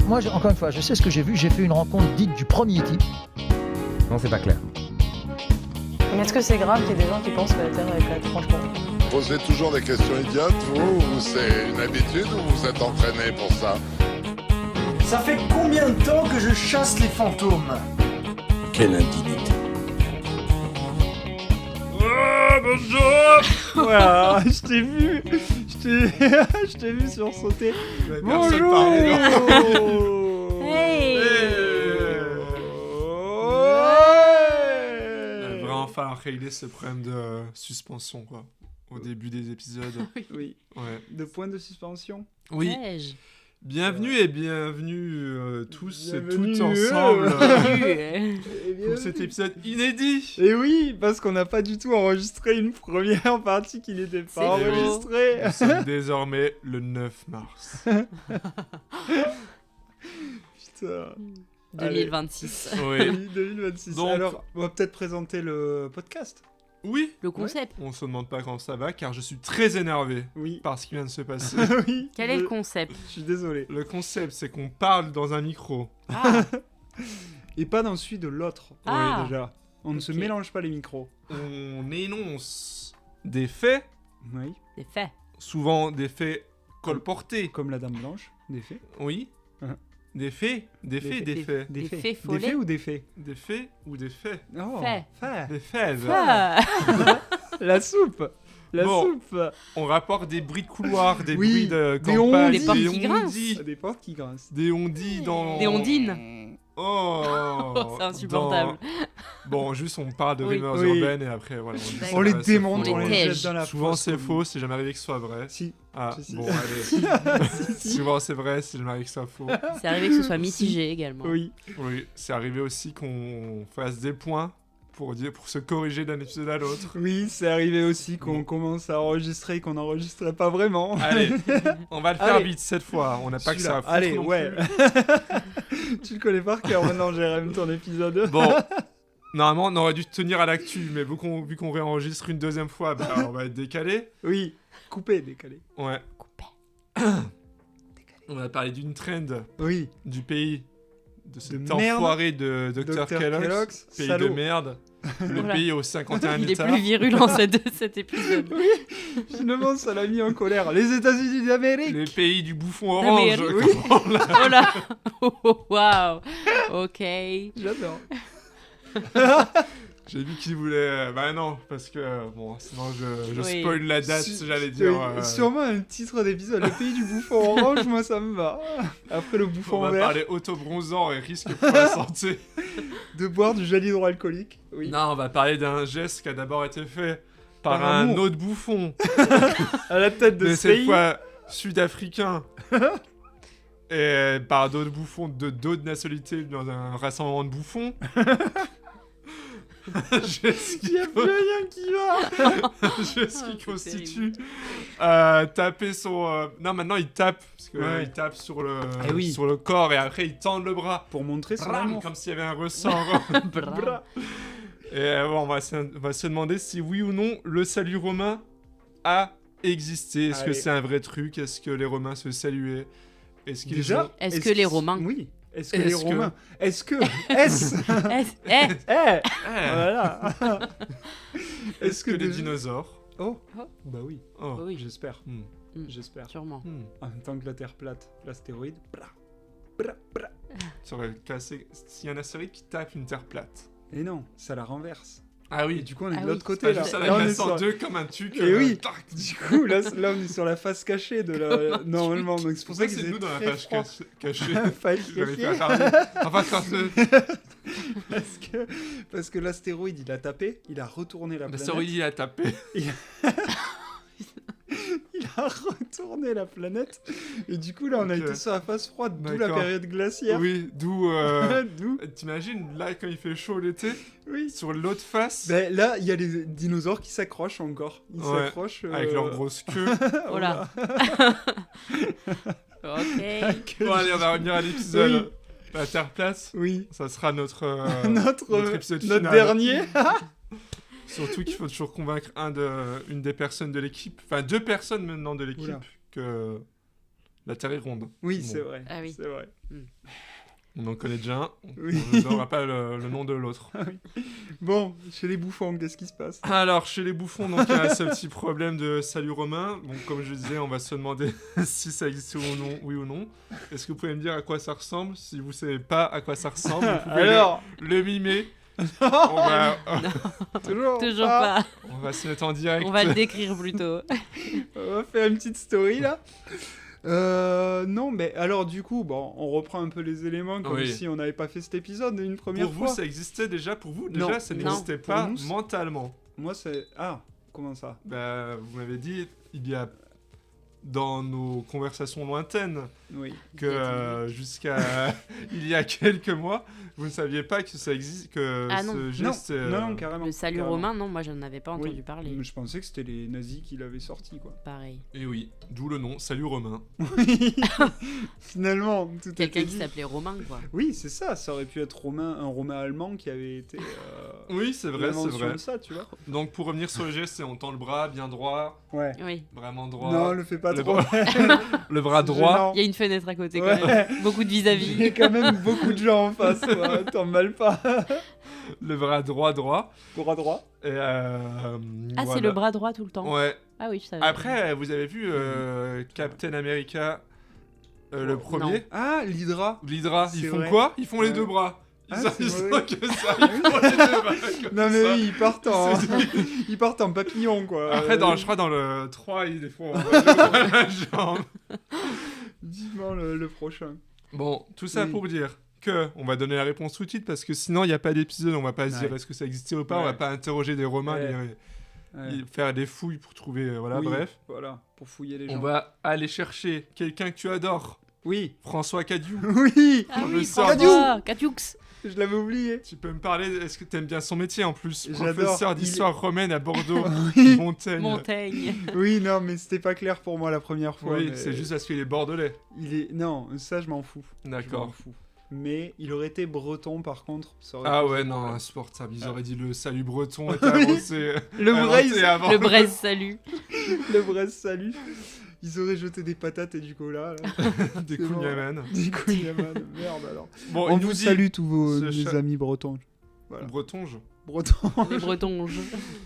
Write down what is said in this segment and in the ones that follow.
Moi, encore une fois, je sais ce que j'ai vu. J'ai fait une rencontre dite du premier type. Non, c'est pas clair. Mais est-ce que c'est grave qu'il y ait des gens qui pensent que la Terre est plate, franchement? Posez toujours des questions idiotes, vous, c'est une habitude ou vous êtes entraîné pour ça? Ça fait combien de temps que je chasse les fantômes? Quelle indignité. Oh, bonjour. Voilà, je t'ai vu. Je t'ai vu sursauter. Bonjour. Hey. Il va enfin falloir régler ce problème de suspension, quoi. Au début des épisodes. Oui. Ouais. De point de suspension. Oui. Neige. Bienvenue tous et Bienvenue, toutes ensemble Eh bien, pour cet épisode inédit. Et oui, parce qu'on n'a pas du tout enregistré une première partie qui n'était pas C'est faux. enregistrée. Nous sommes désormais le 9 mars. Putain. 2026. Oui. Oui, 2026. Donc- Alors, on va peut-être présenter le podcast. Oui. Le concept. On se demande pas quand ça va car je suis très énervé Oui. par ce qui vient de se passer. Oui. Quel est le concept? Je suis désolé. Le concept, c'est qu'on parle dans un micro. Ah, Et pas dans celui de l'autre. Ah. Déjà. On ne se Ok. mélange pas les micros. On énonce des faits, Oui. c'est fait. souvent des faits colportés. Comme la Dame Blanche. Des faits. Oui. Hein. Des faits, des faits, des faits. Des faits Des follets. faits ou des faits? Des faits ou des faits. Oh. Faits. Faits. Des faits. Ah. La soupe. La Bon. soupe. On rapporte des bruits de couloir, des Oui, bruits de des campagne, ondits. Des portes qui ondits, grincent. Des portes qui grincent. des ondits dans... Des ondines. Oh, C'est insupportable. Bon, juste on parle de Oui. rumeurs Oui. urbaines et après voilà. dit D'accord. On les ça, c'est démonte, faux. on les tège. jette dans la Souvent fosse c'est comme- faux, c'est jamais arrivé que ce soit vrai. Si. Ah, Si, si. bon, allez. Souvent c'est vrai, c'est jamais arrivé que ce soit faux. C'est arrivé que ce soit mitigé également. Oui. Oui, c'est arrivé aussi qu'on fasse des points pour se corriger d'un épisode à l'autre. Oui, c'est arrivé aussi qu'on commence à enregistrer et qu'on n'enregistrait pas vraiment. Allez, on va le faire Allez. vite cette fois. On n'a pas que ça à Celui-là. foutre Allez, non ouais. plus. Tu le connais par cœur maintenant, Jérém, ton épisode. Bon, normalement on aurait dû tenir à l'actu, mais vu qu'on réenregistre une deuxième fois, bah, on va être décalé. Oui. Coupé, décalé. Ouais. Coupé. On va parler d'une trend Oui. du pays, de cet De merde. enfoiré de Dr. Kellogg's, pays salaud. de merde, le Voilà. pays aux 51 Il est États. plus virulent cet épisode. Finalement, ça l'a mis en colère. Les États-Unis d'Amérique. Le pays du bouffon orange. D'Amérique. comment on l'a- Oh là. Oh, waouh. Ok. J'adore. J'ai vu qu'il voulait... Bah non, parce que... Bon, sinon je Oui. spoil la date, j'allais Oui, dire... Sûrement un titre d'épisode. Le pays du bouffon orange, moi ça me va. Après le on bouffon va vert, parler auto-bronzant et risque pour la santé. de boire du gel hydroalcoolique. Oui. Non, on va parler d'un geste qui a d'abord été fait par Par un amour. autre bouffon, À la tête de mais ce cette pays. fois sud-africain. Et par d'autres bouffons de d'autres nationalités dans un rassemblement de bouffons. Geste Il qui n'y a plus rien qui va. geste Oh, qui c'est constitue taper son... Non, maintenant il tape, parce que Ouais. il tape sur le, Eh oui. sur le corps et après il tend le bras. Pour montrer son Bram, amour. comme s'il y avait un ressort. Bra. Et bon, on va se demander si oui ou non le salut romain a existé. Est-ce que Allez. c'est un vrai truc? Est-ce que les Romains se saluaient? Est-ce qu'ils Déjà, ont... Est-ce que les que- Romains- Oui. Est-ce que Est-ce les que- Romains... Est-ce que... Est-ce... Eh, Eh Eh, Voilà. est-ce que les déjà- dinosaures... Oh. Oh. Bah oui. Oh. oui, J'espère. Hmm. J'espère. sûrement. Hmm. En même temps que la Terre plate, l'astéroïde. Bra. Bra, bra. Ça aurait cassé... S'il y a un astéroïde qui tape une terre plate. Et non, ça la renverse. Ah Et oui. du coup, on est Ah de oui. l'autre côté, Pas là. juste ça Là, la on est casse en sur- deux comme un tuc. Et oui. tac. Du coup, là, on est sur la face cachée de la... Normalement, donc c'est pour ça Pourquoi qu'ils c'est étaient nous dans la très page froids. cachée? Face J'avais fait cachée. attarder. Enfin, quand Parce que l'astéroïde, il a tapé, il a retourné la planète. l'astéroïde il a tapé. Il a retourné la planète. Et du coup, là, on a Ok. été sur la phase froide, d'où la D'accord. période glaciaire. Oui, d'où... D'où T'imagines, là, quand il fait chaud l'été, Oui. sur l'autre face, Ben, là, il y a les dinosaures qui s'accrochent encore. Ils Ouais, s'accrochent. avec leur grosse queue. Oh là. Ok. Bon, allez, on va revenir à l'épisode. Oui. La Terre plate, Oui. ça sera notre notre épisode notre final. dernier. Surtout qu'il faut toujours convaincre une des personnes de l'équipe, enfin 2 personnes maintenant de l'équipe, Oula. que La Terre est ronde. Oui, Bon. c'est vrai. Ah oui. C'est vrai. On en connaît déjà un. Oui. On ne donnera pas le nom de l'autre. Bon, chez les bouffons, qu'est-ce qui se passe? Alors, chez les bouffons, donc il y a ce petit problème de salut romain. Bon, comme je disais, on va se demander si ça existe ou non, oui ou non. Est-ce que vous pouvez me dire à quoi ça ressemble? Si vous savez pas à quoi ça ressemble, vous pouvez Alors, le mimer. On toujours pas. on va se mettre en direct. On va le décrire plutôt. On va faire une petite story là. Non, mais alors du coup, bon, on reprend un peu les éléments comme Oui. si on n'avait pas fait cet épisode une première Pour fois. vous, ça existait déjà? Pour vous, Non. déjà, ça Non. n'existait Pour pas nous, c'est- mentalement. Moi, c'est... Ah, comment ça? Bah, vous m'avez dit, il y a dans nos conversations lointaines Oui. que jusqu'à il y a quelques mois, vous ne saviez pas que ça existe, que Ah non. ce geste. Non, carrément. Le salut carrément. romain, non, moi j'en avais pas entendu Oui. parler. Je pensais que c'était les nazis qui l'avaient sorti, quoi. Pareil. Et oui, d'où le nom, salut Romain. Finalement, tout Quelqu'un était qui dit. s'appelait Romain, quoi. Oui, c'est ça, ça aurait pu être un Romain allemand qui avait été Oui, c'est vrai, c'est l'invention vrai. de ça, tu vois. Donc pour revenir sur le geste, c'est on tend le bras bien droit, Ouais. Oui. vraiment droit. Non, le fais pas Le trop. Le bras droit. Il y a une fenêtre à côté, quand Ouais. même. Beaucoup de Il y vis-à-vis. a quand même beaucoup de gens en face, quoi. T'en mal pas. Le bras droit. Droit. Et Ah, voilà. c'est le bras droit tout le temps. Ouais. Ah oui, je savais. Après, vous avez vu Captain America, le premier. Ah, l'Hydra. L'Hydra, C'est ils font vrai. quoi? Ils font les Ouais. deux bras. Ils Ah, ont c'est ils vrai. ont que ça, ils font les deux bras. Comme Non mais ça. oui, ils partent en papillon, quoi. Après, je crois dans le 3, ils font la jambe. Vivement le prochain. Bon, tout ça Oui. pour dire que on va donner la réponse tout de suite parce que sinon il n'y a pas d'épisode, on va pas se Ouais. dire est-ce que ça existait ou pas, on Ouais. va pas interroger des Romains, Ouais. Ouais. faire des fouilles pour trouver, voilà, Oui, bref. Voilà, pour fouiller les On gens. va aller chercher quelqu'un que tu adores, Oui. François Cadieu. Oui. Ah le oui, sort François Cadieux. Je l'avais oublié. Tu peux me parler, est-ce que tu aimes bien son métier en plus? J'adore, Professeur il- d'histoire romaine à Bordeaux, Oui. Montaigne. Montaigne. Oui, non, mais c'était pas clair pour moi la première fois. Oui, mais c'est juste parce qu'il est bordelais. Il est. Non, ça je m'en fous. Je m'en D'accord. fous. Mais il aurait été breton par contre. Ça aurait Ah posé ouais, non, problème. insupportable. Ils Ah. auraient dit le salut breton était Oui. avancé. Le inventé Braise, avant. Le Braise salut. le Braise, salut. Ils auraient jeté des patates et du cola. Là. Des C'est bon. Kouniaman. Des Kouniaman. Merde alors. Bon, On il nous vous dit salue tous ce mes chat- amis bretons. Voilà. bretonge. Bretons. Les Bretons.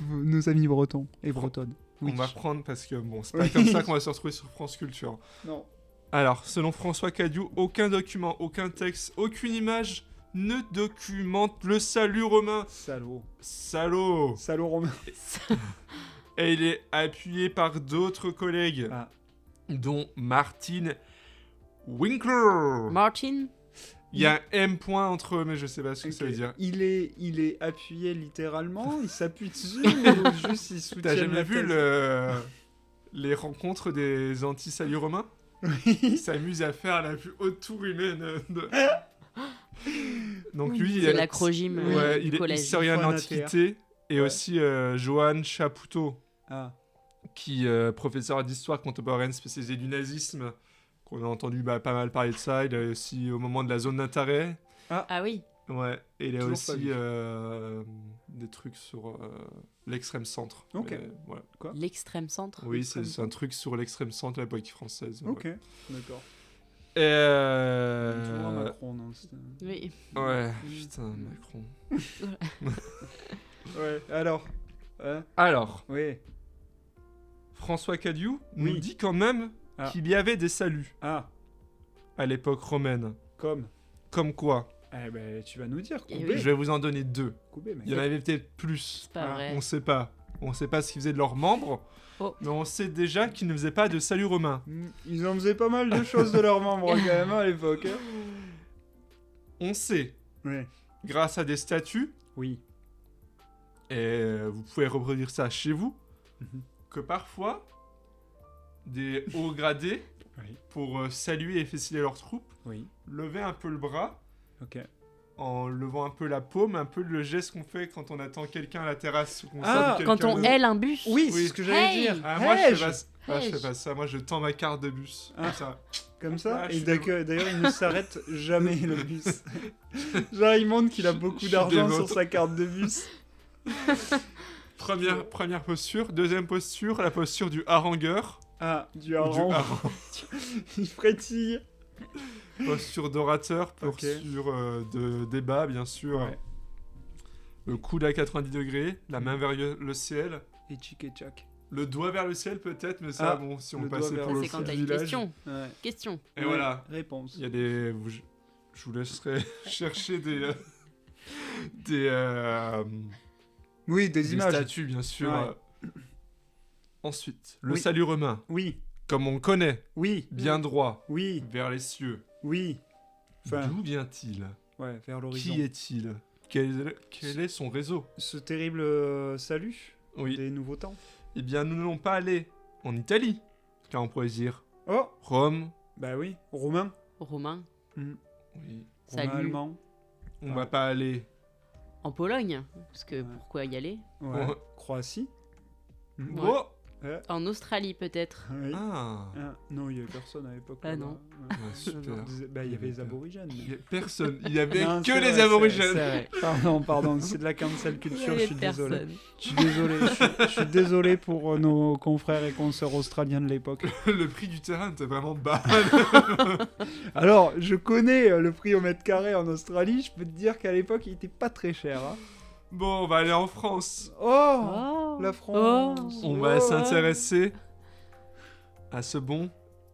Nos amis bretons et bretonnes. Oui. On va reprendre parce que bon, c'est pas comme ça qu'on va se retrouver sur France Culture. Non. Alors, selon François Cadieu, aucun document, aucun texte, aucune image ne documente le salut romain. Salaud. Salaud. Salaud romain. Et il est appuyé par d'autres collègues, Ah. dont Martin Winkler. Martin. Il y a un M point entre eux, mais je sais pas ce que ça veut Ok. dire. Il est appuyé littéralement, il s'appuie dessus ou juste il soutient T'as jamais la vu thèse les rencontres des anti-salut romains? Ils s'amusent à faire la plus haute tour humaine de... Donc lui, C'est l'acrogime ouais, du il est collège. historien de Point l'Antiquité et Ouais. aussi Johann Chapoutot, Ah, qui professeur d'histoire contemporaine spécialisé du nazisme, qu'on a entendu pas mal parler de ça. Il est aussi au moment de la zone d'intérêt. Ah oui. Ouais, et il a Toujours pas aussi vu. des trucs sur l'extrême centre. Ok. Mais, voilà. L'extrême centre. Oui, L'extrême c'est un truc sur l'extrême centre de la politique française. ok, Ouais. d'accord. Et Toujours Macron dans ce... Oui. ouais, putain, Macron. Ouais, alors hein. Alors, Oui. François Cadieu nous Oui. dit quand même Ah. qu'il y avait des saluts Ah, à l'époque romaine. comme. Comme quoi? Eh ben, tu vas nous dire, Eh Koubé. oui. Je vais vous en donner 2. Koubé, mec. Il y en avait peut-être plus. C'est pas Ah, vrai. On sait pas. On sait pas ce qu'ils faisaient de leurs membres. Oh. Mais on sait déjà qu'ils ne faisaient pas de salut romain. Ils en faisaient pas mal de choses de leurs membres quand même à l'époque. Hein. On sait, Ouais. grâce à des statuts, Oui. et vous pouvez reproduire ça chez vous, Mhm. que parfois, des hauts gradés, Oui. pour saluer et féliciter leurs troupes, Oui. levaient un peu le bras, Ok. en levant un peu la paume, un peu le geste qu'on fait quand on attend quelqu'un à la terrasse. Ou qu'on Ah, salue Quand quelqu'un on de- aile un bus. Oui, Oui. c'est ce que j'allais Hey. dire. Ah, moi, je Hey, fais pas... Ah, je Hey. fais pas ça. Moi, je tends ma carte de bus. Ah. Comme ça. Comme ça. Ah, je Et suis d'ailleurs, il ne s'arrête jamais le bus. Genre, il montre qu'il a Je beaucoup suis d'argent dévote. sur sa carte de bus. Première posture. Deuxième posture, la posture du harangueur. Ah, du ou hareng. hareng. Il frétille. Posture d'orateur, Ok. posture de débat, bien sûr. Ouais. Le coude à 90 degrés, la main vers le ciel. Et tchic et tchac. Le doigt vers le ciel peut-être, mais ça, Ah, bon, si on le passait doigt vers pour le le C'est quand fou t'as du une village. question. Ouais. Question. Et Ouais, voilà, Réponse. il y a des... Je vous laisserai chercher des Oui, des images. statues, bien sûr. Ouais. Ensuite, le Oui. salut romain, Oui, comme on connaît, oui, bien droit, oui, vers les cieux. oui. Enfin, D'où vient-il? ouais, vers l'horizon. Qui est-il? Quel est son réseau? Ce terrible salut Oui. des nouveaux temps. Eh bien, nous n'allons pas aller en Italie, car on pourrait dire Oh, Rome. bah oui, romain. Romain. Oui. Romain Salut. allemand. On Ah. va pas aller. En Pologne. Parce que Ouais. pourquoi y aller? Ouais. Ouais. Croatie. Ouais. Oh En Australie peut-être. Oui. Ah, Ah, non, il n'y avait personne à l'époque. Ah là-bas. non. Ouais. ouais, super. Bah, il y avait les Il y avait aborigènes. mais- Il y a personne. Il y avait Non, que c'est les vrai, aborigènes. c'est vrai. Pardon, c'est de la cancel Il culture, y je avait suis désolé. personne. Je suis désolé, je suis désolé pour nos confrères et consoeurs australiens de l'époque. Le prix du terrain était vraiment bas. Alors, je connais le prix au mètre carré en Australie, je peux te dire qu'à l'époque, il était pas très cher. Hein. Bon, on va aller en France. Oh, Oh. la France. On va Oh. s'intéresser à ce bon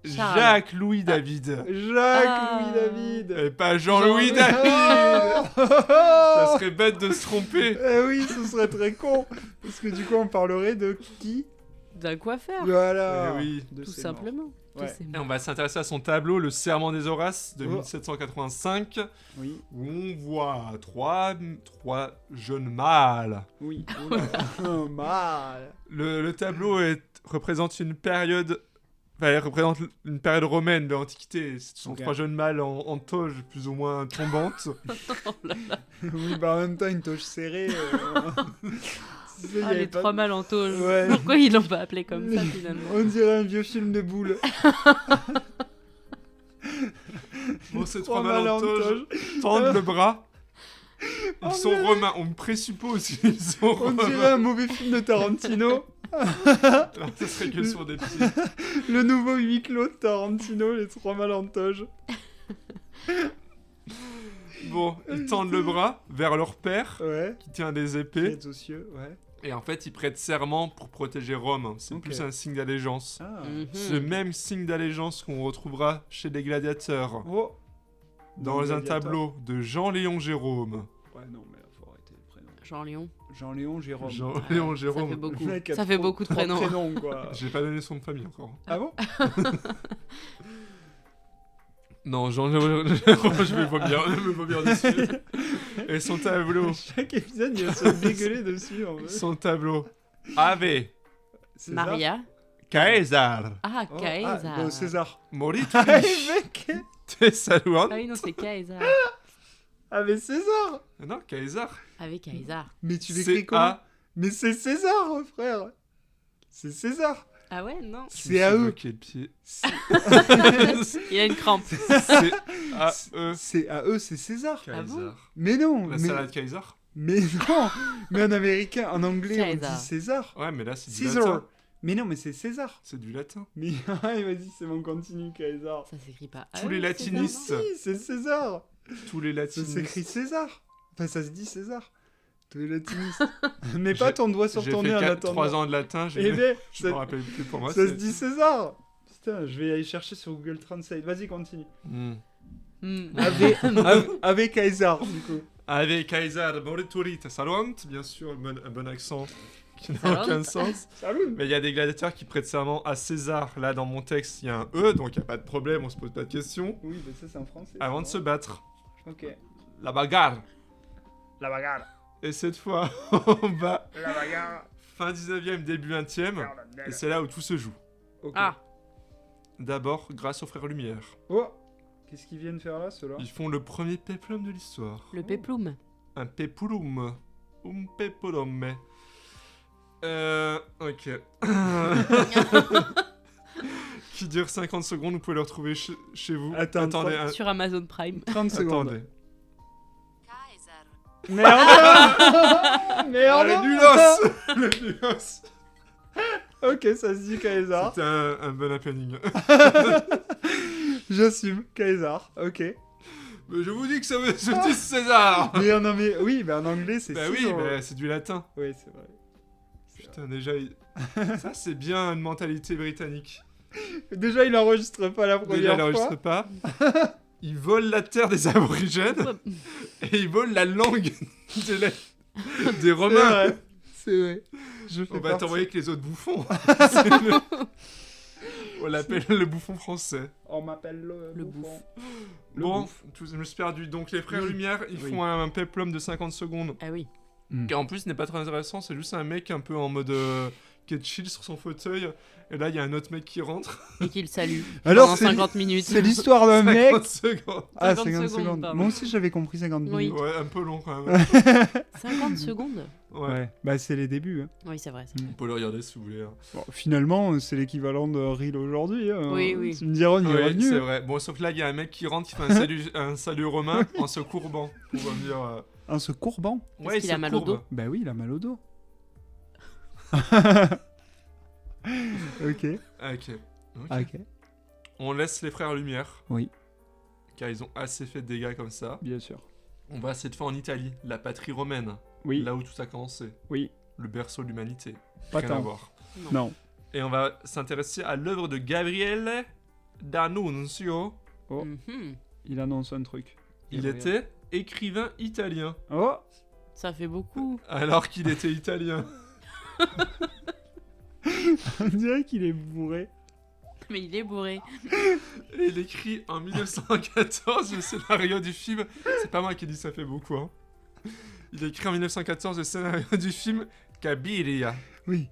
Charles. Jacques-Louis David. Jacques-Louis David. Et pas Jean-Louis Jean-Louis. David. Ça serait bête de se tromper. Eh oui, ce serait très con. Parce que du coup, on parlerait de qui? D'un coiffeur. Voilà. Eh oui. De Tout ses morts. simplement. Ouais. Tout c'est Et on va s'intéresser à son tableau, le Serment des Horaces de Oh. 1785, Oui, où on voit trois jeunes mâles. oui. Oh, mal. Le tableau représente une période. Enfin, il représente une période romaine de l'Antiquité. Ce sont Ok. trois jeunes mâles en toge plus ou moins tombante. Oui, bah en même temps, une toche serrée. Tu sais, il y Ah, avait les pas- trois mâles en tôle. Ouais. Pourquoi ils l'ont pas appelé comme ça finalement? On dirait un vieux film de boules. Bon, ces Trois trois mâles mâles en en toge tendent le bras. Ils Oh, sont mais- romains. On présuppose qu'ils sont On romains. dirait un mauvais film de Tarantino. Alors, ça serait que sur des pieds. Le nouveau huis clos de Tarantino, les trois mâles en toge. Bon, ils tendent le bras vers leur père, Ouais. qui tient des épées. Tête aux cieux, ouais. Et en fait, ils prêtent serment pour protéger Rome. C'est Ok. plus un signe d'allégeance. Ah. Mhm. Ce même signe d'allégeance qu'on retrouvera chez les gladiateurs. Oh. Dans un Gladiateur. tableau de Jean-Léon Jérôme. Ouais, non, mais faut arrêter les prénoms. Jean Léon. Jean-Léon Jérôme. Jean-Léon Ça fait Jérôme. beaucoup. Le mec a Ça fait trop- beaucoup de trois prénoms. quoi. J'ai pas donné son de famille encore. Ah bon? Non, Jean-Léon Jérôme, je vais me vomir dessus. Et son tableau. Chaque épisode, il va se dégueuler dessus en fait. Son tableau. Ave César. Maria. Caesar. Ah, Oh, Caesar. Ah, bon, César. Morituri. Ah, mec. Te saluant. Ah oui, non, c'est Caesar. Ah, mais César. Non, Caesar. Avec Caesar. Mais tu l'écris comment? C-A. Mais c'est César, frère. C'est César. Ah ouais, non. C'est à eux. bloqué le pied. Il a une crampe. C-A-E. C'est à eux, c'est César. Ah bon Caesar. Mais non. La mais... salade Kaiser. mais non. Mais en américain, en anglais, on César. dit César. Ouais, mais là, c'est du César. latin. Mais non, mais c'est César. C'est du latin. Mais ouais, vas-y, c'est mon continu, César. Ça s'écrit pas. Tous les latinistes. Si, c'est César. Tous les Ça latinistes. s'écrit César. Enfin, ça se dit César. Tous les latinistes. Mets pas ton doigt sur J'ai ton fait nez en 3 attendant. ans de latin, Eh ben, je me rappelle plus pour moi. ça se c'est- dit César. Putain, je vais aller chercher sur Google Translate. Vas-y, continue. Hmm. Avec César, du coup. Avec Kaiser Morituri Saluant, bien sûr, un bon accent qui n'a Saluant. aucun sens. Salut. Mais il y a des gladiateurs qui prêtent serment à César. Là, dans mon texte, il y a un E, donc il n'y a pas de problème, on se pose pas de questions. Oui, mais ça, c'est en français. Avant de se battre. Ok. La bagarre. La bagarre. Et cette fois, on va La bagarre. fin 19e, début 20e. Et c'est là où tout se joue. Ok. Ah, D'abord, grâce aux frères Lumière. Oh. Qu'est-ce qu'ils viennent faire là, ceux-là? Ils font le premier péplum de l'histoire. le péplum. Un pepulum. Un pepulum. Ok. Qui dure 50 secondes, vous pouvez le retrouver chez vous. Attends, Attendez, Sur Amazon Prime. 30 secondes. attendez. Merde. Oh, Merde. le nulos. Le nulos. Ok, ça se dit Caesar. C'était un bon happening. J'assume, Caesar. Ok. Mais je vous dis que ça veut se dit César. Mais oui, mais en anglais, c'est Bah oui, César. mais c'est du latin. Oui, c'est vrai. Putain, déjà, ça c'est bien une mentalité britannique. Déjà, il enregistre pas la Déjà, première il n'enregistre fois. pas. Ils volent la terre des aborigènes et ils volent la langue des Romains. C'est vrai. Je fais On va partie. t'envoyer avec les autres bouffons. On l'appelle le bouffon français. On m'appelle le bouffon. bouffon. Le Bon, bouffe. je me suis perdu. Donc les frères Oui. Lumière, ils Oui. font un peplum de 50 secondes. Ah oui. Qui en plus n'est pas très intéressant, c'est juste un mec un peu en mode qui est chill sur son fauteuil. Et là, il y a un autre mec qui rentre. Et qu'il salue. Alors, pendant c'est 50 minutes. c'est l'histoire d'un mec. 50 secondes. Ah, 50 50 secondes, secondes. pardon. Moi aussi, j'avais compris 50 Oui. minutes. Ouais, un peu long quand même. 50 secondes. Ouais. Bah, c'est les débuts. Hein. Oui, c'est vrai. ça. On peut le regarder si vous voulez. Hein. Bon, finalement, c'est l'équivalent de Reel aujourd'hui. Hein. Oui, oui. Tu me diras, on y est Oui, revenu. c'est vrai. Bon, sauf que là, il y a un mec qui rentre, qui fait un salut romain en se courbant. Pour me dire. En se courbant. Est-ce Ouais, qu'il il a se mal au courbe. dos Bah oui, il a mal au dos. Ok. Ok. Ok. On laisse les frères Lumière. Oui. Car ils ont assez fait de dégâts comme ça. Bien sûr. On va cette fois en Italie, la patrie romaine. Oui. Là où tout a commencé. Oui. Le berceau de l'humanité. Pas Rien à tant. voir. Non. Et on va s'intéresser à l'œuvre de Gabriele D'Annunzio. Oh. Mhm. Il annonce un truc. Il était écrivain italien. Oh. Ça fait beaucoup. Alors qu'il était italien. On dirait qu'il est bourré. Mais il est bourré. Et il écrit en 1914 le scénario du film. C'est pas moi qui dis ça fait beaucoup. Hein. Il écrit en 1914 le scénario du film Cabiria. Oui.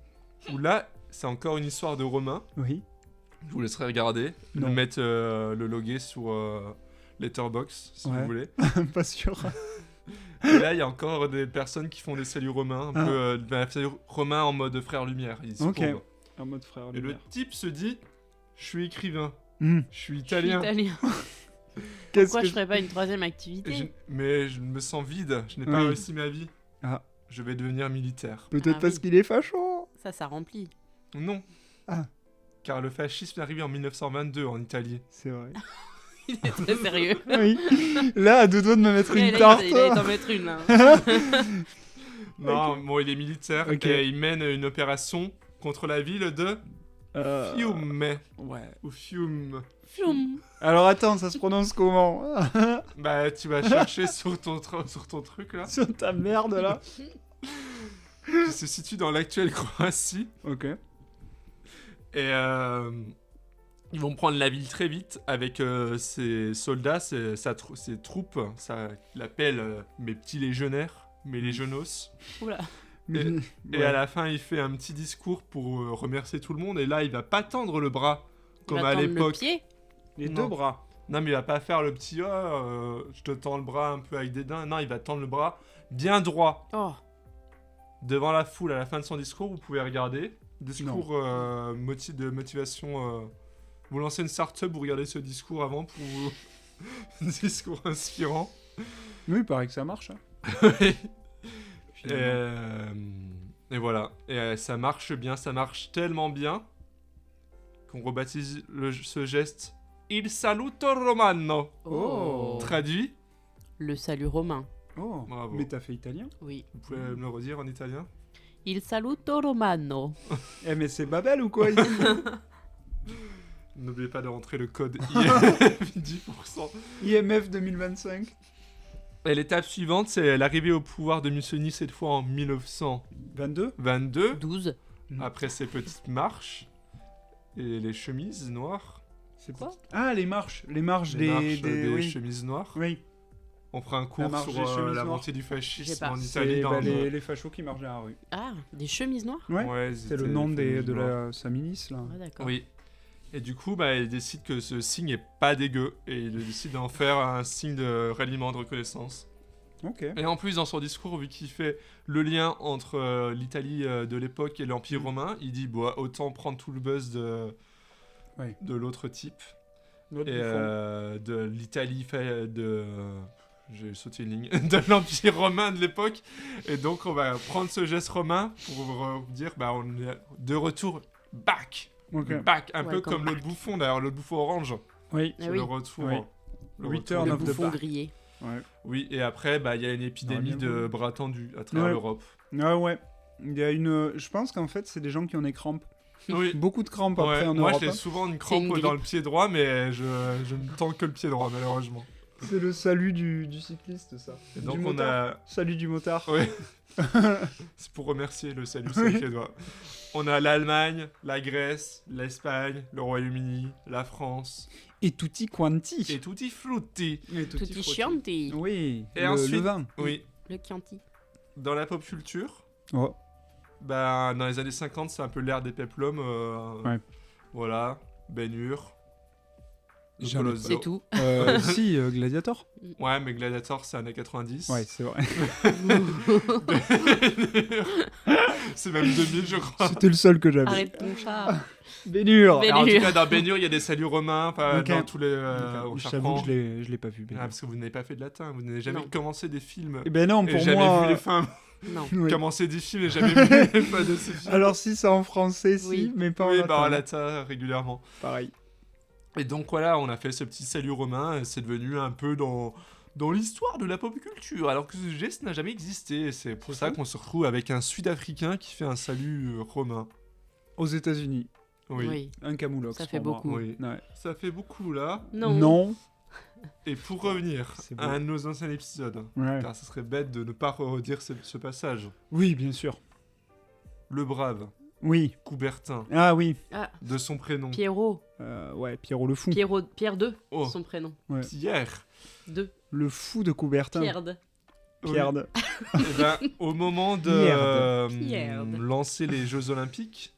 Où là, c'est encore une histoire de Romains. Oui. Je vous laisserai regarder. Non. Nous mettre le loguer sur Letterboxd si Ouais. vous voulez. Pas sûr. Et là, il y a encore des personnes qui font des saluts romains. Un Ah. peu des saluts romains en mode frère lumière. Ils se Ok. courbent. En mode frère. Et le Lumière. type se dit je suis écrivain, Hmm. je suis Je suis italien. Qu'est-ce Pourquoi que je ferais pas une troisième Et activité mais je me sens vide, je n'ai pas Oui. réussi ma vie. Ah. Je vais devenir militaire. Peut-être Ah parce oui. qu'il est facho. Ça remplit. Non. Ah. Car le fascisme est arrivé en 1922 en Italie. C'est vrai. Il est très sérieux. Oui. Là, à deux doigts de me mettre Là, une il tarte. allait t'en mettre une, là. Non, bon, il est militaire Ok. et il mène une opération contre la ville de Fiume. Ouais. Ou Fiume. Fium. Alors attends, ça se prononce comment? Bah, tu vas chercher sur ton truc là. Sur ta merde là. Qui se situe dans l'actuelle Croatie. Ok. Et ils vont prendre la ville très vite avec ses soldats, ses troupes. Ça, il appelle mes petits légionnaires, mes légionos. Oula. Et Ouais. à la fin, il fait un petit discours pour remercier tout le monde. Et là, il va pas tendre le bras Il comme va à tendre le l'époque. pied. Les Non. deux bras. Non, mais il va pas faire le petit je te tends le bras un peu avec dédain. Non, il va tendre le bras bien droit Oh. devant la foule à la fin de son discours. Vous pouvez regarder. Discours de motivation. Vous lancez une start-up, vous regardez ce discours avant pour vous. Discours inspirant. Oui, il paraît que ça marche. Hein. Et voilà. Et ça marche bien, ça marche tellement bien qu'on rebaptise ce geste Il saluto romano. Oh. Traduit. Le salut romain. Oh. Bravo. Mais t'as fait italien? Oui. Vous pouvez me le redire en italien? Il saluto romano. Eh mais c'est Babel ou quoi? N'oubliez pas de rentrer le code IMF 10%. IMF 2025. Et l'étape suivante, c'est l'arrivée au pouvoir de Mussolini, cette fois en 1922, 22? 12. après ses petites marches et les chemises noires. C'est Quoi? Ah, les marches. Les marches Les marches des... oui. chemises noires. Oui. On fera un cours marche sur des chemises la noires. montée du Je sais fascisme pas. en C'est Italie. Dans les fachos qui marchent dans la rue. Ah, des chemises noires? Ouais. C'est le nom de la... la sa ministre là. Ah, d'accord. Oui. Et du coup, il décide que ce signe est pas dégueu et il décide d'en faire un signe de ralliement, de reconnaissance. Ok. Et en plus, dans son discours, vu qu'il fait le lien entre l'Italie de l'époque et l'Empire romain, il dit autant prendre tout le buzz de l'autre type. Notre Et bouffon. de l'Italie j'ai sauté une ligne de l'Empire romain de l'époque, et donc on va prendre ce geste romain pour dire on est de retour back. Ok. Back, un Ouais, peu comme comme l'autre bouffon d'ailleurs, l'autre bouffon orange. Oui. Ah C'est oui. le retour. Oui. Le Return retour of des the bouffons. Bouffon back. grillé. Ouais. Oui, et après, il y a une épidémie bien de voulu. bras tendus à travers Ouais. l'Europe. Ah ouais. Il y a une. Je pense qu'en fait, c'est des gens qui ont des crampes. Oui. Beaucoup de crampes Ouais, après en moi Europe. j'ai hein. souvent une une crampe grippe. dans le pied droit, mais je ne tends que le pied droit, malheureusement. C'est le salut du cycliste, ça. Et Du donc on motard. a. Salut du motard. Ouais. C'est pour remercier le salut sur le pied droit. On a l'Allemagne, la Grèce, l'Espagne, le Royaume-Uni, la France. Et tutti quanti. Et tutti frutti. Et Tutti frutti. Chianti. Oui. Et le ensuite- vin. Oui. Le Chianti. Dans la pop culture, Oh. bah, dans les années 50, c'est un peu l'ère des peplums. Ouais. Voilà. Ben Hur. Le Jamais Colosse pas. C'est d'Or. tout. Si, Gladiator. Ouais, mais Gladiator, c'est années 90. Ouais, c'est vrai. C'est même 2000, je crois. C'était le seul que j'avais. Arrête ton chat. Bénur. Ben- Alors, en tout Hur. cas, dans Ben Hur, il y a des saluts romains, enfin, Ok. dans tous les. au Je Charpent. t'avoue que je l'ai pas vu. Ben Ah, parce que vous n'avez pas fait de latin, vous n'avez jamais Non. commencé des films. Eh ben non, Et pour jamais moi. vu les fins. Non. Oui. Commencer des films et jamais vu les fins de ces films. Alors si c'est en français, si, Oui. mais pas en Oui, latin. bah en latin régulièrement. Pareil. Et donc voilà, on a fait ce petit salut romain, et c'est devenu un peu dans l'histoire de la pop culture, alors que ce geste n'a jamais existé. Et c'est pour ça qu'on se retrouve avec un Sud-Africain qui fait un salut romain. Aux États-Unis, Oui. Oui. un camoulox. Ça fait pour moi. beaucoup. Oui. Ouais. Ça fait beaucoup là. Non. Non. Et pour revenir C'est beau. à un de nos anciens épisodes, Ouais. car ce serait bête de ne pas redire ce passage. Oui, bien sûr. Le brave, Oui. Coubertin, Ah oui. Ah, de son prénom. Pierrot. Ouais, Pierrot le fou. Pierre 2, Oh. son prénom. Pierre. 2. Le fou de Coubertin. Pierre. Pierre. Et ben, au moment de Pierre. lancer les Jeux Olympiques,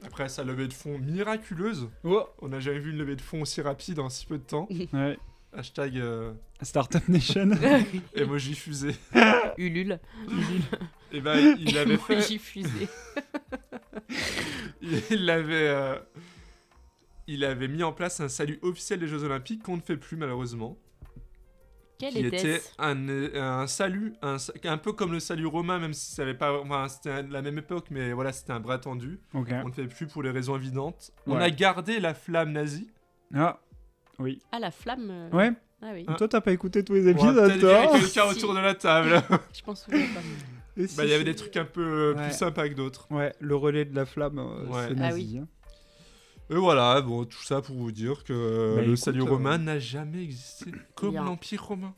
après sa levée de fonds miraculeuse, Oh. on n'a jamais vu une levée de fonds aussi rapide en si peu de temps. Ouais. Hashtag Startup Nation. emoji fusée. Ulule. Et ben, il avait fait. Emoji fusée. Il avait mis en place un salut officiel des Jeux Olympiques qu'on ne fait plus malheureusement. Quel Qui était était-ce un salut, un peu comme le salut romain, même si ça avait pas, enfin, c'était la même époque, mais voilà, c'était un bras tendu. Ok. On ne fait plus pour les raisons évidentes. On Ouais. a gardé la flamme nazie. Ah. Oui. Ah, la flamme. Ouais. Ah oui. Ah. Toi, t'as pas écouté tous les On va épisodes, peut-être dire toi quelqu'un Si. autour de la table. Je pense souviens pas. Et si, Bah, il y avait si. des trucs un peu Ouais. plus sympas que d'autres. Ouais, le relais de la flamme, Ouais. c'est Ah nazi. oui. hein. Et voilà, bon, tout ça pour vous dire que Bah, le écoute, salut romain n'a jamais existé comme Bien. l'Empire romain.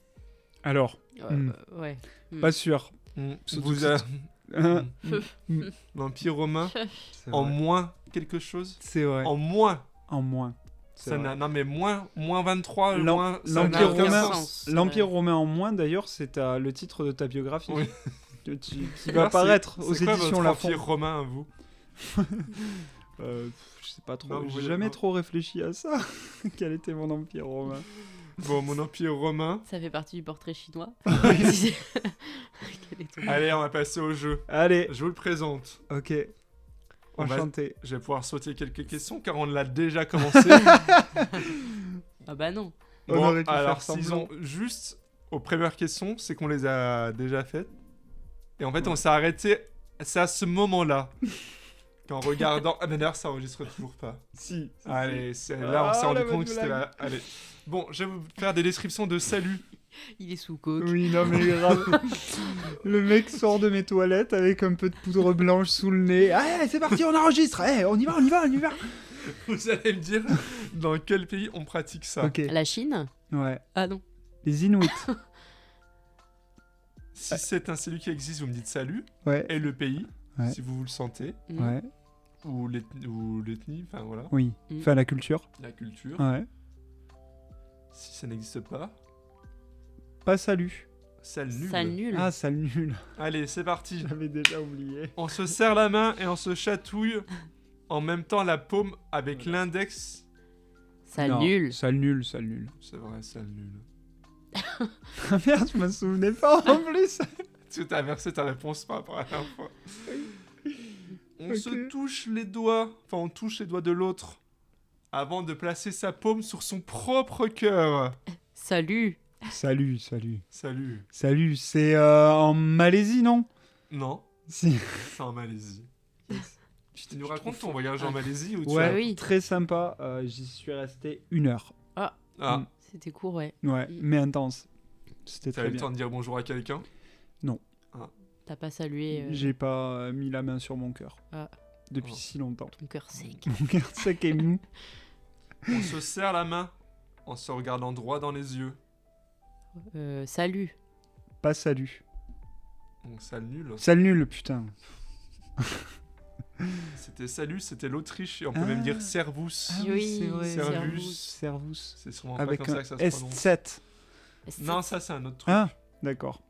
Alors, Ouais. pas sûr. Surtout Vous que a... Hein, L'Empire romain c'est en vrai. moins quelque chose. C'est vrai. En moins. En moins. C'est Ça vrai. n'a... Non mais moins 23, L'em- moins... ça n'a l'Empire aucun romain- sens. L'Empire romain en moins, d'ailleurs, c'est le titre de ta biographie. Oui. Qui va Alors, apparaître c'est aux quoi éditions votre Lafon. Empire romain, vous Je sais pas trop. Non, vous J'ai voulez- jamais non. trop réfléchi à ça. Quel était mon empire romain? Bon, mon Empire romain... Ça fait partie du portrait chinois. Quel est ton- Allez, on va passer au jeu. Allez, Je vous le présente. ok. On va- Enchanté. Je vais pouvoir sauter quelques questions car on l'a déjà commencé. Ah bah non. On Bon, aurait pu alors faire s'ils semblant. ont juste aux premières questions, c'est qu'on les a déjà faites. Et en fait, on s'est arrêté. C'est à ce moment-là qu'en regardant. Ah, mais d'ailleurs, ça enregistre toujours pas. Si. Allez, là, on s'est Ah, rendu la compte bonne que c'était blague. là. Allez. Bon, je vais vous faire des descriptions de salut. Il est sous coke. Oui, non, mais grave. Le mec sort de mes toilettes avec un peu de poudre blanche sous le nez. Allez, c'est parti, on enregistre. Allez, on y va, on y va, on y va. Vous allez me dire dans quel pays on pratique ça. Ok. La Chine Ouais. Ah non. Les Inuits. Si c'est un salut qui existe, vous me dites salut. Ouais. Et le pays, Ouais. si vous le sentez. Mm. Ouais. Ou l'ethnie, enfin voilà. Oui. Mm. Enfin, la culture. La culture. Ouais. Si ça n'existe pas, Pas salut. sale nul. Sale nul. Ah, sale nul. Allez, c'est parti. J'avais déjà oublié. On se serre la main et on se chatouille en même temps la paume avec l'index. Sale Non, nul. Sale nul, sale nul. C'est vrai, sale nul. Ah merde, je me souvenais pas en plus. Tu t'as versé ta réponse par rapport à la dernière fois. On Ok. se touche les doigts, enfin on touche les doigts de l'autre avant de placer sa paume sur son propre cœur. Salut. Salut, salut. Salut. Salut, c'est en Malaisie, non? Non, Si. c'est en Malaisie. Tu nous racontes ton voyage en Malaisie où tu Ouais, as... oui. très sympa. J'y suis resté 1 heure. Ah, C'était court, ouais. Ouais, mais intense. C'était t'avais très le temps bien. de dire bonjour à quelqu'un? T'as pas salué J'ai pas mis la main sur mon cœur. Ah. Depuis Oh. si longtemps. ton cœur sec. Mon cœur sec et mou. On se serre la main en se regardant droit dans les yeux. Salut. Pas salut. Donc ça nul. Sale nul, putain. C'était salut, c'était l'Autriche et on peut même dire servus. Oui, c'est vrai. Servus. Servus. C'est sûrement pas Avec comme un ça que ça se prononce. S7. Non, ça c'est un autre truc. Ah, d'accord.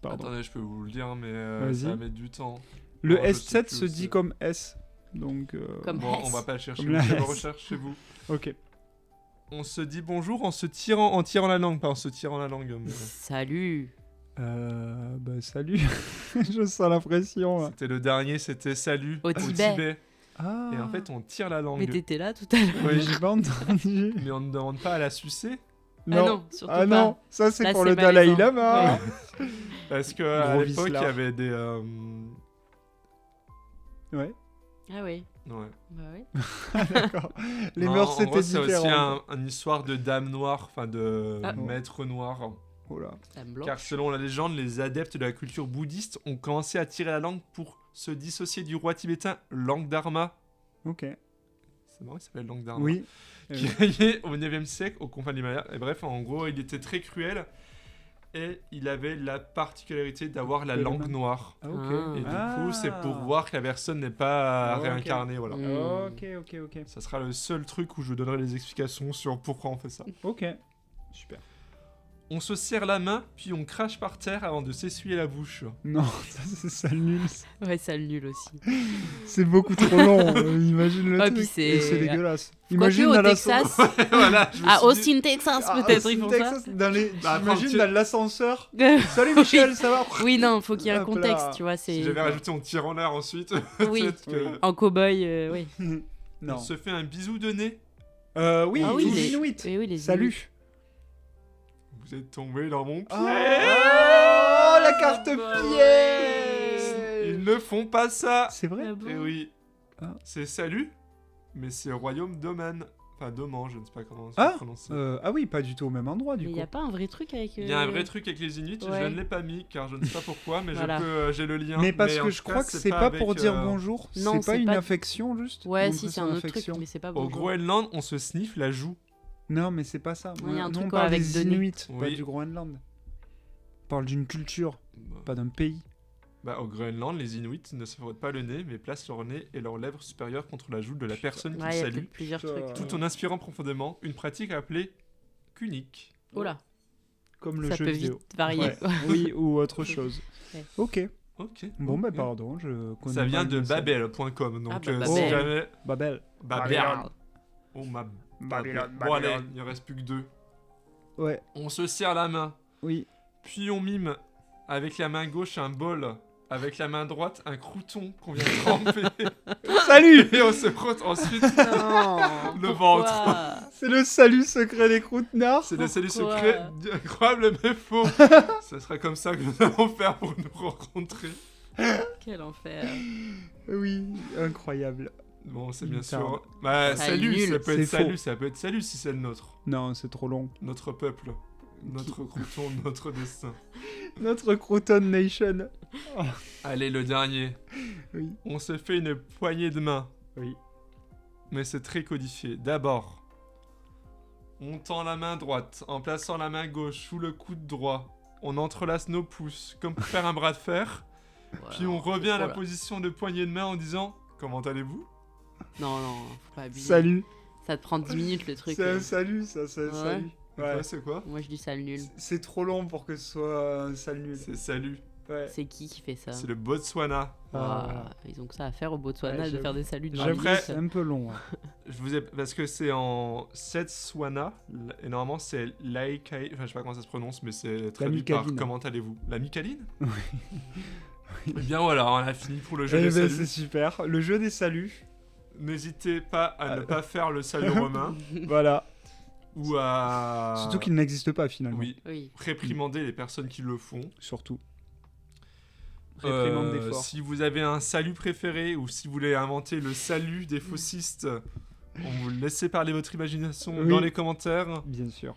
Pardon. Attendez, je peux vous le dire, mais Vas-y. ça va mettre du temps. Le Non, je sais S7 plus se où dit c'est. comme S. Donc. Comme Bon, S. on va pas le chercher. Comme Vous la faites vos S. recherches chez vous. Ok. On se dit bonjour en tirant la langue, pas en se tirant la langue. mais- Salut. Bah, salut. Je sens la pression. Là. C'était le dernier, c'était salut Au Tibet. Ah. Et en fait, on tire la langue. Mais t'étais là tout à l'heure. Ouais, j'ai pas entendu. Mais on ne demande pas à la sucer. Non, surtout Ah pas. non, ça c'est Là, pour c'est le Dalai malaisant. Lama. Parce que à Gros l'époque, il y vicelard. avait des. Ouais, Ah oui. Ouais. Bah oui. d'accord. Les Non, mœurs en c'était gros, c'est aussi différent. une histoire de dame noire, enfin de Ah. maître noir. Oh là. Dame blanche. Car selon la légende, les adeptes de la culture bouddhiste ont commencé à tirer la langue pour se dissocier du roi tibétain Langdharma. Ok. C'est marrant, il s'appelle Langdharma. Oui. Qui régnait au 9e siècle aux confins de l'Himalaya. Et bref, en gros, il était très cruel et il avait la particularité d'avoir la Couper les langue mains. noire. Ah, ok. Ah. Et du Ah. coup, c'est pour voir que la personne n'est pas Ah, ok. réincarnée. Voilà. Mm. Ok. Ça sera le seul truc où je donnerai les explications sur pourquoi on fait ça. Ok. Super. On se serre la main, puis on crache par terre avant de s'essuyer la bouche. Non, ça c'est sale nul. Ouais, ça le nul aussi. C'est beaucoup trop long. Imagine le Ah, truc. puis c'est- Et c'est dégueulasse. Quoique Imagine au dans Texas. Voilà, je me À suis Austin, Texas, Ah, peut-être, Austin, ils font Texas, dans les... Bah, J'imagine après, dans l'ascenseur. ça. Salut Michel, ça va Oui, non, faut qu'il y ait un Hop contexte, là. tu vois. Si C'est j'avais rajouté on tire en l'air ensuite, Oui. peut-être que... en cow-boy, oui. Non. On se fait un bisou de nez. Oui, Ah oui, les les- Inuits. Oui, les Salut. Vous êtes tombé dans mon pied. Oh, la carte Bah piège. Ils ne font pas ça. C'est vrai Ah bon Eh oui. Ah. C'est salut, mais c'est royaume domaine. Enfin, Doman, je ne sais pas comment Ah, se prononcer. Ah oui, pas du tout au même endroit du Mais il coup. n'y a pas un vrai truc avec. Il y a un vrai truc avec les Inuits, je Ouais. ne l'ai pas mis car je ne sais pas pourquoi, mais Voilà. j'ai le lien. Mais parce en que tout je cas, crois que c'est pas pour avec, dire bonjour, non, c'est pas c'est une pas- affection juste. Ouais, Une si, c'est un autre truc, affection. mais c'est pas Au bon. Groenland, on se sniffe la joue. Non, mais c'est pas ça. Ouais, y a un Nous, truc on parle avec des Denis. Inuits, pas Oui. du Groenland. On parle d'une culture, pas d'un pays. Bah, au Groenland, les Inuits ne se frottent pas le nez, mais placent leur nez et leurs lèvres supérieures contre la joue de la personne qu'ils Ouais, il y a saluent, peut-être plusieurs Putain. trucs. tout en inspirant profondément, une pratique appelée kunic. Oh là, Comme le ça jeu peut vidéo. vite varier. Ouais. Oui, ou autre chose. Ouais. Ok. Ok. Bon, bah Ok. pardon, je connais Ça vient mal de le ça. babel.com, donc Ah, bah, si Babel. jamais... Babel. Babel. Oh ma Babylone, Bon allez, Babylone. il ne reste plus que 2. Ouais, On se serre la main, oui. puis on mime avec la main gauche un bol, avec la main droite un crouton qu'on vient de tremper, Salut. et on se frotte ensuite. Non, Le pourquoi ventre. C'est le salut secret des croûtenards. C'est le salut Pourquoi secret, incroyable mais faux. Ce sera comme ça que nous allons faire pour nous rencontrer. Quel enfer. Oui, incroyable. Bon, c'est Il bien me sûr. tarde. Bah, Salut. salut, ça peut C'est être salut, faux. ça peut être salut si c'est le nôtre. Non, c'est trop long. Notre peuple, notre crouton, notre destin. Notre Crouton Nation. Allez, le dernier. Oui. On se fait une poignée de main. Oui. Mais c'est très codifié. D'abord, on tend la main droite en plaçant la main gauche sous le coude droit. On entrelace nos pouces comme pour faire un bras de fer. Puis on revient à la Voilà. position de poignée de main en disant « Comment allez-vous Non, non, faut pas abuser. Salut. Ça te prend 10 minutes le truc. C'est un salut, ça, c'est un Ouais. salut. ?» Ouais. Ouais, c'est quoi Moi je dis sale nul. C'est trop long pour que ce soit un sale nul. C'est salut. Ouais. C'est qui fait ça C'est le Botswana. Ah. Ils ont que ça à faire au Botswana Ouais, de j'avoue. faire des saluts de J'avoue. 20 Après- minutes. C'est un peu long. hein. Je vous ai... Parce que c'est en Setswana. Et normalement, c'est Laikai. Enfin, je sais pas comment ça se prononce, mais c'est traduit par Micaline. Comment allez-vous La Micaline Eh bien voilà, on a fini pour le jeu Eh des ben, saluts. c'est super. Le jeu des saluts. N'hésitez pas à ne Ah. pas faire le salut romain Voilà. ou à. Surtout qu'il n'existe pas finalement. Oui, Oui. réprimander les personnes qui le font. Surtout. Réprimande des forts. Si vous avez un salut préféré ou si vous voulez inventer le salut des faussistes, on vous laisse parler votre imagination Oui. dans les commentaires. Bien sûr.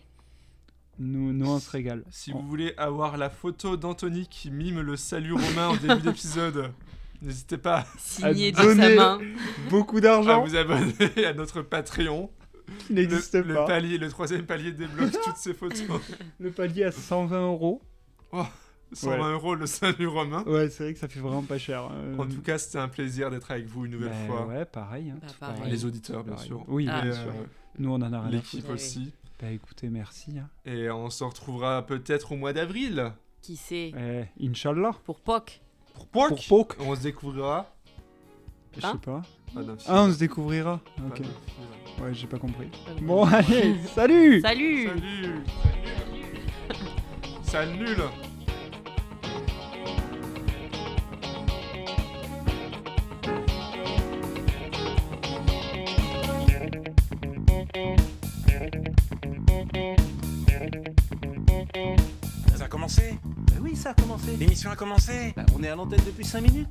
Nous on se régale. Si vous voulez avoir la photo d'Anthony qui mime le salut romain au début d'épisode, n'hésitez pas Signé de à sa donner main. beaucoup à d'argent vous abonner à notre Patreon. qui n'existe Le pas. palier, le 3e palier débloque toutes ces photos. Le palier à 120 €. 120 € le salut romain. Ouais, c'est vrai que ça fait vraiment pas cher. En tout cas, c'était un plaisir d'être avec vous une nouvelle fois. Ouais, pareil. Hein, Bah, tout pareil. Les auditeurs, bien Pareil. sûr. Oui, Ah. bien Et, sûr. Nous, on en a rien à l'équipe foutre. Oui. aussi. Bah écoutez, merci. Hein. Et on se retrouvera peut-être au mois d'avril. Qui sait? Inch'Allah. Pour Pâques. Pour Pâques. Pour Pâques. On se découvrira. Je sais Hein pas. Pas d'un film. Ah, on se découvrira. Pas Ok. d'un film. Ouais, j'ai pas compris. Pas Bon, allez, salut. Salut! Salut. Salut nul. Ça a commencé? Oui, ça a commencé. L'émission a commencé? On est à l'antenne depuis 5 minutes.